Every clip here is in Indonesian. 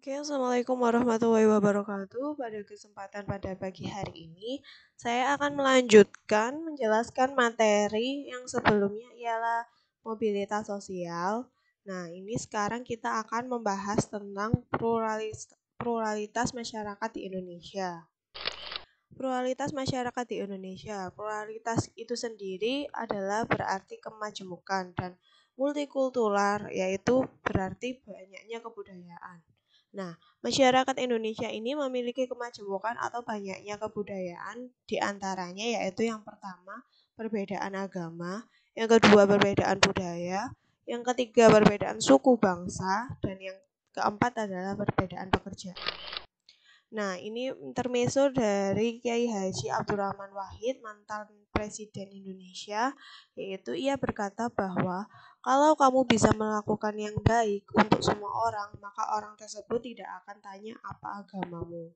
Oke, Assalamualaikum warahmatullahi wabarakatuh. Pada pagi hari ini, saya akan melanjutkan menjelaskan materi yang sebelumnya ialah mobilitas sosial. Nah, ini sekarang kita akan membahas tentang pluralitas masyarakat di Indonesia. Pluralitas masyarakat di Indonesia. Pluralitas itu sendiri adalah berarti kemajemukan dan multikultural, yaitu berarti banyaknya kebudayaan. Nah, masyarakat Indonesia ini memiliki kemajemukan atau banyaknya kebudayaan, di antaranya yaitu yang pertama, perbedaan agama, yang kedua perbedaan budaya, yang ketiga perbedaan suku bangsa, dan yang keempat adalah perbedaan pekerjaan. Nah, ini intermezzo dari Kiai Haji Abdurrahman Wahid, mantan Presiden Indonesia, yaitu ia berkata bahwa kalau kamu bisa melakukan yang baik untuk semua orang, maka orang tersebut tidak akan tanya apa agamamu.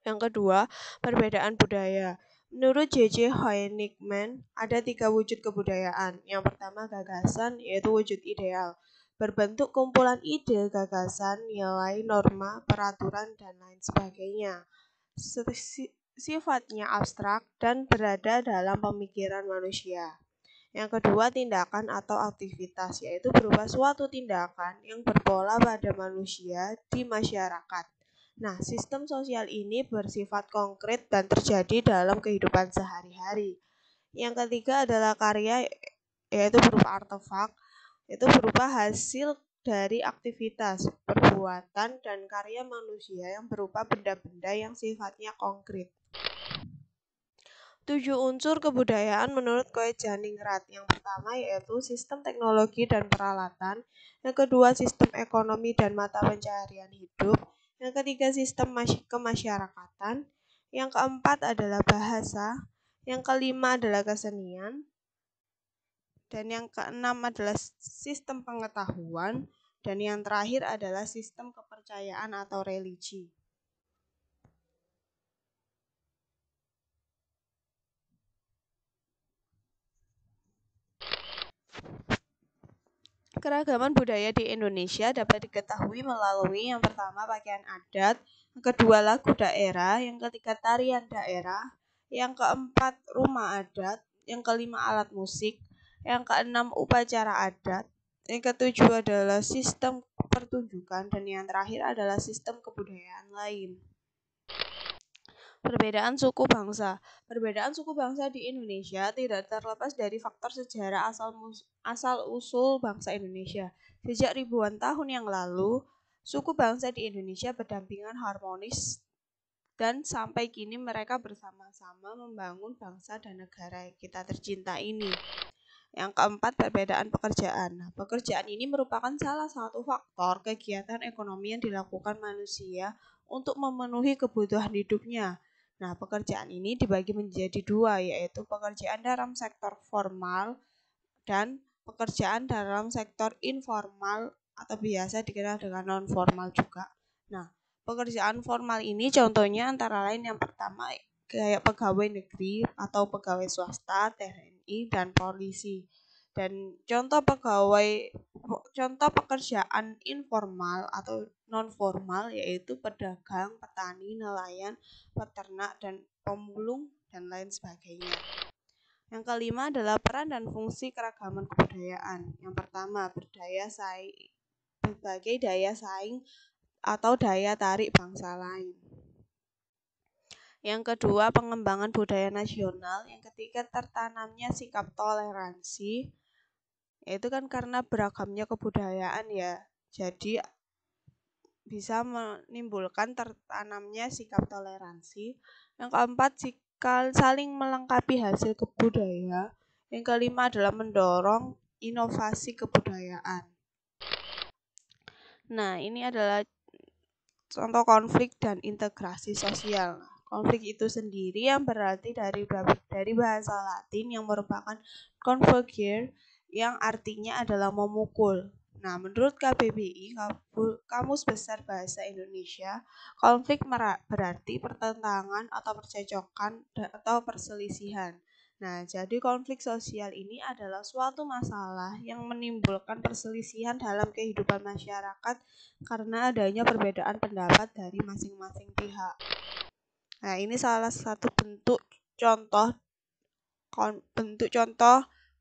Yang kedua, perbedaan budaya. Menurut J.J. Heinigman, ada 3 wujud kebudayaan. Yang pertama, gagasan, yaitu wujud ideal. Berbentuk kumpulan ide, gagasan, nilai, norma, peraturan, dan lain sebagainya. Sifatnya abstrak dan berada dalam pemikiran manusia. Yang kedua, tindakan atau aktivitas, yaitu berupa suatu tindakan yang berpola pada manusia di masyarakat. Nah, sistem sosial ini bersifat konkret dan terjadi dalam kehidupan sehari-hari. Yang ketiga adalah karya, yaitu berupa artefak, itu berupa hasil dari aktivitas, perbuatan, dan karya manusia yang berupa benda-benda yang sifatnya konkret. 7 unsur kebudayaan menurut Koe-Janingrat. Yang pertama yaitu sistem teknologi dan peralatan, yang kedua sistem ekonomi dan mata pencaharian hidup, yang ketiga sistem kemasyarakatan, yang keempat adalah bahasa, yang kelima adalah kesenian, dan yang keenam adalah sistem pengetahuan, dan yang terakhir adalah sistem kepercayaan atau religi. Keragaman budaya di Indonesia dapat diketahui melalui yang pertama pakaian adat, yang kedua lagu daerah, yang ketiga tarian daerah, yang keempat rumah adat, yang kelima alat musik, yang keenam upacara adat, yang ketujuh adalah sistem pertunjukan, dan yang terakhir adalah sistem kebudayaan lain. Perbedaan suku bangsa. Perbedaan suku bangsa di Indonesia tidak terlepas dari faktor sejarah asal-usul bangsa Indonesia. Sejak ribuan tahun yang lalu, suku bangsa di Indonesia berdampingan harmonis dan sampai kini mereka bersama-sama membangun bangsa dan negara kita tercinta ini. Yang keempat, perbedaan pekerjaan. Nah, pekerjaan ini merupakan salah satu faktor kegiatan ekonomi yang dilakukan manusia untuk memenuhi kebutuhan hidupnya. Nah, pekerjaan ini dibagi menjadi 2, yaitu pekerjaan dalam sektor formal dan pekerjaan dalam sektor informal atau biasa dikenal dengan non-formal juga. Nah, pekerjaan formal ini contohnya antara lain yang pertama kayak pegawai negeri atau pegawai swasta, TNI, dan polisi. Dan contoh pekerjaan informal atau non-formal yaitu pedagang, petani, nelayan, peternak, dan pemulung, dan lain sebagainya. Yang kelima adalah peran dan fungsi keragaman kebudayaan. Yang pertama, berbagai daya saing atau daya tarik bangsa lain. Yang kedua, pengembangan budaya nasional. Yang ketiga, tertanamnya sikap toleransi. Yaitu kan karena beragamnya kebudayaan ya. Jadi bisa menimbulkan tertanamnya sikap toleransi. Yang keempat, saling melengkapi hasil kebudayaan. Yang kelima adalah mendorong inovasi kebudayaan. Nah, ini adalah contoh konflik dan integrasi sosial. Konflik itu sendiri yang berarti dari bahasa Latin yang merupakan convergere yang artinya adalah memukul. Nah, menurut KBBI, Kamus Besar Bahasa Indonesia, konflik berarti pertentangan atau percekcokan atau perselisihan. Nah, jadi konflik sosial ini adalah suatu masalah yang menimbulkan perselisihan dalam kehidupan masyarakat karena adanya perbedaan pendapat dari masing-masing pihak. Nah, ini salah satu bentuk contoh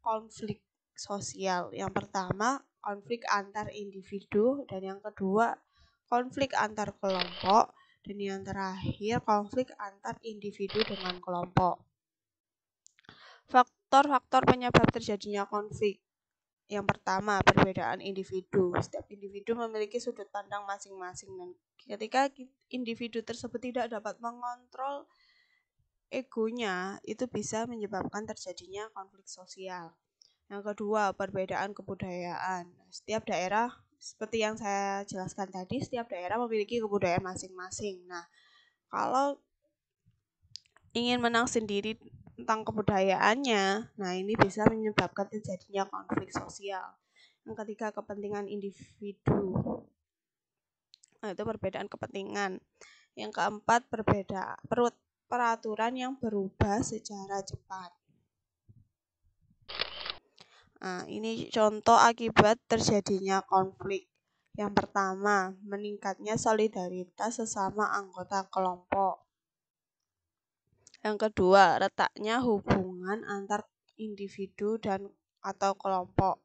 konflik sosial. Yang pertama, konflik antar individu, dan yang kedua, konflik antar kelompok, dan yang terakhir, konflik antar individu dengan kelompok. Faktor-faktor penyebab terjadinya konflik. Yang pertama, perbedaan individu. Setiap individu memiliki sudut pandang masing-masing, dan ketika individu tersebut tidak dapat mengontrol egonya, itu bisa menyebabkan terjadinya konflik sosial. Yang kedua, perbedaan kebudayaan. Setiap daerah, seperti yang saya jelaskan tadi, setiap daerah memiliki kebudayaan masing-masing. Nah, kalau ingin menang sendiri tentang kebudayaannya, nah ini bisa menyebabkan terjadinya konflik sosial. Yang ketiga, kepentingan individu. Nah, itu perbedaan kepentingan. Yang keempat, peraturan yang berubah secara cepat. Nah, ini contoh akibat terjadinya konflik. Yang pertama, meningkatnya solidaritas sesama anggota kelompok. Yang kedua, retaknya hubungan antar individu dan atau kelompok.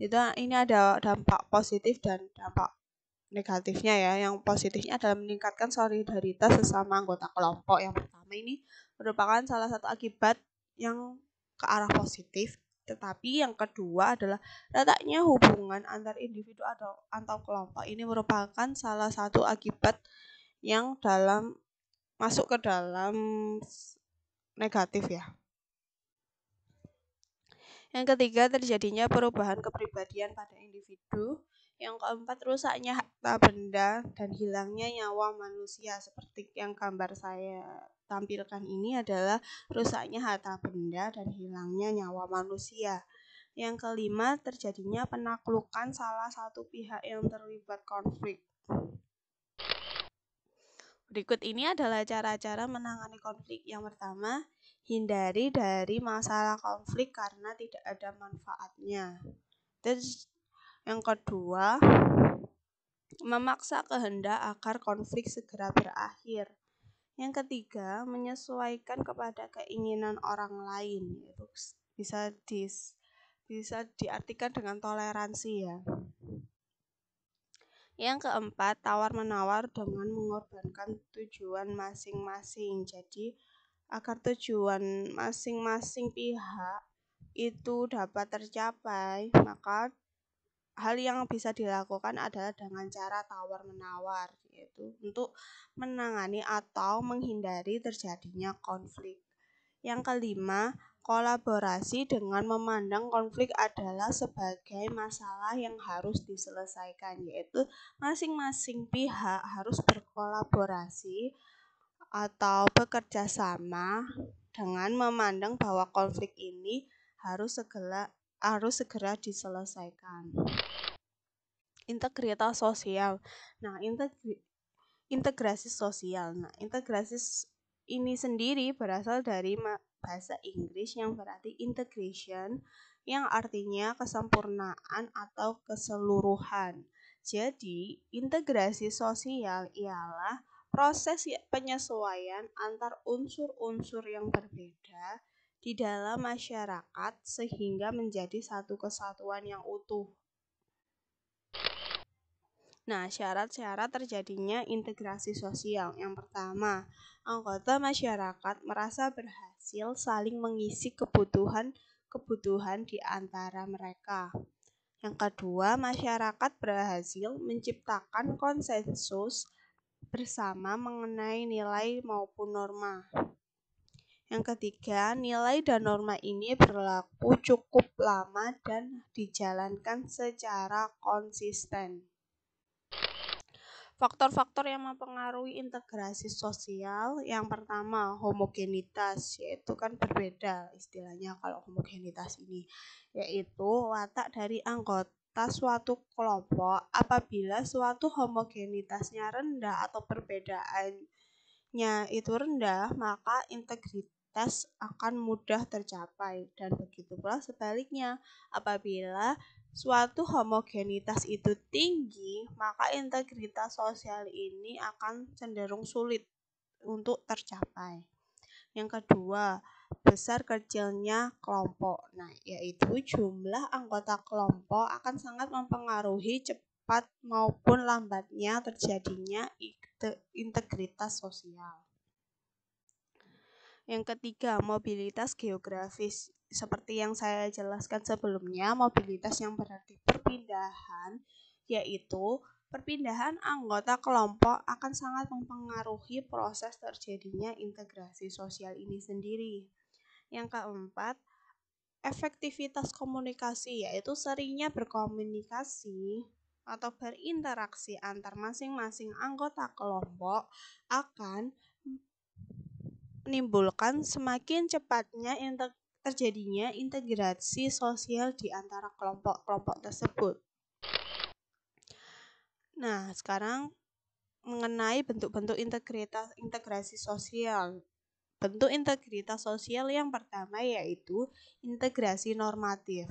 Ini ada dampak positif dan dampak negatifnya ya. Yang positifnya adalah meningkatkan solidaritas sesama anggota kelompok. Yang pertama ini merupakan salah satu akibat yang ke arah positif. Tetapi yang kedua adalah retaknya hubungan antar individu atau kelompok. Ini merupakan salah satu akibat yang masuk ke dalam negatif ya. Yang ketiga, terjadinya perubahan kepribadian pada individu. Yang keempat, rusaknya harta benda dan hilangnya nyawa manusia. Seperti yang gambar saya tampilkan ini adalah rusaknya harta benda dan hilangnya nyawa manusia. Yang kelima, terjadinya penaklukan salah satu pihak yang terlibat konflik. Berikut ini adalah cara-cara menangani konflik. Yang pertama, hindari dari masalah konflik karena tidak ada manfaatnya. Terus yang kedua, memaksa kehendak agar konflik segera berakhir. Yang ketiga, menyesuaikan kepada keinginan orang lain. Itu bisa diartikan dengan toleransi ya. Yang keempat, tawar-menawar dengan mengorbankan tujuan masing-masing. Jadi, agar tujuan masing-masing pihak itu dapat tercapai, maka hal yang bisa dilakukan adalah dengan cara tawar-menawar, yaitu untuk menangani atau menghindari terjadinya konflik. Yang kelima, kolaborasi dengan memandang konflik adalah sebagai masalah yang harus diselesaikan, yaitu masing-masing pihak harus berkolaborasi atau bekerja sama dengan memandang bahwa konflik ini harus segera diselesaikan. Integritas sosial. Nah, integrasi sosial. Nah, integrasi ini sendiri berasal dari bahasa Inggris yang berarti integration, yang artinya kesempurnaan atau keseluruhan. Jadi, integrasi sosial ialah proses penyesuaian antar unsur-unsur yang berbeda di dalam masyarakat sehingga menjadi satu kesatuan yang utuh. Nah, syarat-syarat terjadinya integrasi sosial. Yang pertama, anggota masyarakat merasa berhasil saling mengisi kebutuhan di antara mereka. Yang kedua, masyarakat berhasil menciptakan konsensus bersama mengenai nilai maupun norma. Yang ketiga, nilai dan norma ini berlaku cukup lama dan dijalankan secara konsisten. Faktor-faktor yang mempengaruhi integrasi sosial, yang pertama homogenitas, yaitu kan berbeda istilahnya kalau homogenitas ini, yaitu watak dari anggota suatu kelompok. Apabila suatu homogenitasnya rendah atau perbedaannya itu rendah, maka homogenitas akan mudah tercapai, dan begitu pula sebaliknya. Apabila suatu homogenitas itu tinggi, maka integritas sosial ini akan cenderung sulit untuk tercapai. Yang kedua, besar kecilnya kelompok. Nah, yaitu jumlah anggota kelompok akan sangat mempengaruhi cepat maupun lambatnya terjadinya integritas sosial. Yang ketiga, mobilitas geografis. Seperti yang saya jelaskan sebelumnya, mobilitas yang berarti perpindahan, yaitu perpindahan anggota kelompok akan sangat mempengaruhi proses terjadinya integrasi sosial ini sendiri. Yang keempat, efektivitas komunikasi, yaitu seringnya berkomunikasi atau berinteraksi antar masing-masing anggota kelompok akan menimbulkan semakin cepatnya terjadinya integrasi sosial di antara kelompok-kelompok tersebut. Nah, sekarang mengenai bentuk-bentuk integrasi sosial. Bentuk integritas sosial yang pertama yaitu integrasi normatif,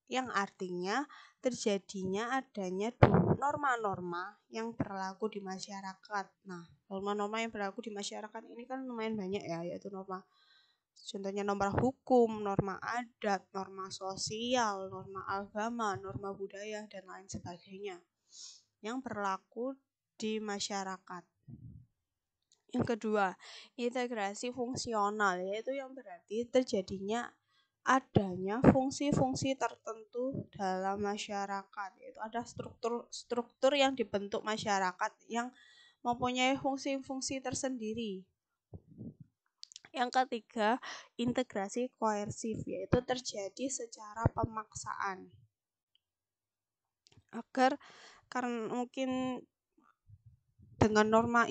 yang artinya terjadinya adanya norma-norma yang berlaku di masyarakat. Nah, norma-norma yang berlaku di masyarakat ini kan lumayan banyak ya, yaitu contohnya norma hukum, norma adat, norma sosial, norma agama, norma budaya, dan lain sebagainya yang berlaku di masyarakat. Yang kedua, integrasi fungsional, yaitu yang berarti terjadinya adanya fungsi-fungsi tertentu dalam masyarakat, yaitu ada struktur yang dibentuk masyarakat yang mempunyai fungsi-fungsi tersendiri. Yang ketiga, integrasi koersif, yaitu terjadi secara pemaksaan. Karena mungkin dengan norma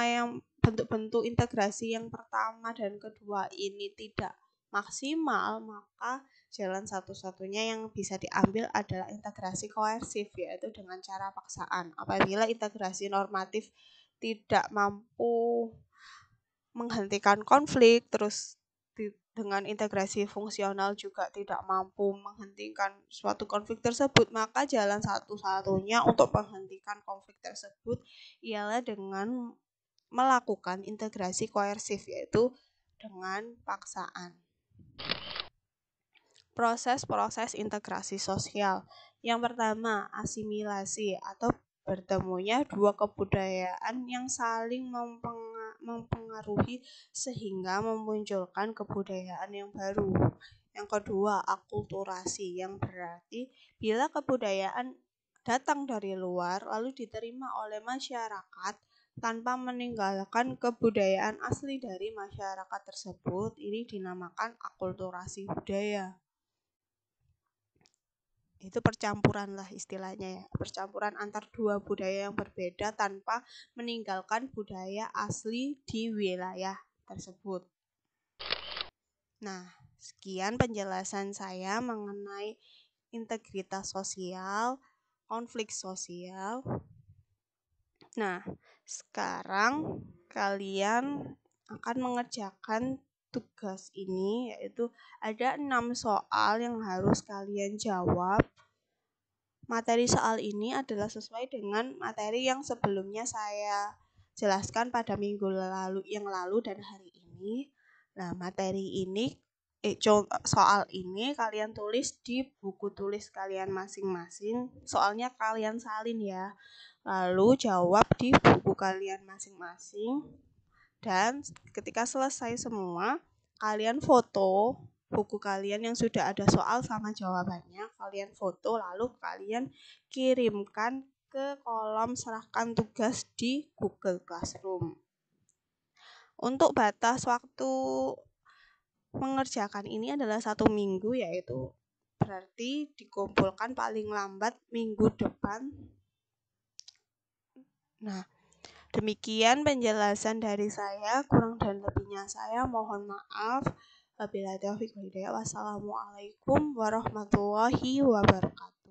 yang bentuk-bentuk integrasi yang pertama dan kedua ini tidak maksimal, maka jalan satu-satunya yang bisa diambil adalah integrasi koersif, yaitu dengan cara paksaan. Apabila integrasi normatif tidak mampu menghentikan konflik, terus dengan integrasi fungsional juga tidak mampu menghentikan suatu konflik tersebut, maka jalan satu-satunya untuk menghentikan konflik tersebut ialah dengan melakukan integrasi koersif, yaitu dengan paksaan. Proses-proses integrasi sosial. Yang pertama, asimilasi atau bertemunya dua kebudayaan yang saling mempengaruhi sehingga memunculkan kebudayaan yang baru. Yang kedua, akulturasi, yang berarti bila kebudayaan datang dari luar lalu diterima oleh masyarakat tanpa meninggalkan kebudayaan asli dari masyarakat tersebut, ini dinamakan akulturasi budaya. Itu percampuran lah istilahnya ya, percampuran antar dua budaya yang berbeda tanpa meninggalkan budaya asli di wilayah tersebut. Nah, sekian penjelasan saya mengenai integritas sosial, konflik sosial. Nah, sekarang kalian akan mengerjakan tugas ini, yaitu ada 6 soal yang harus kalian jawab. Materi soal ini adalah sesuai dengan materi yang sebelumnya saya jelaskan pada minggu yang lalu dan hari ini. Nah, soal ini kalian tulis di buku tulis kalian masing-masing. Soalnya kalian salin ya. Lalu jawab di buku kalian masing-masing. Dan ketika selesai semua, kalian foto buku kalian yang sudah ada soal sama jawabannya, kalian foto lalu kalian kirimkan ke kolom serahkan tugas di Google Classroom. Untuk batas waktu mengerjakan ini adalah 1 minggu, yaitu berarti dikumpulkan paling lambat minggu depan. Nah, demikian penjelasan dari saya, kurang dan lebihnya saya mohon maaf. Wabillahi taufiq wal hidayah. Wassalamualaikum warahmatullahi wabarakatuh.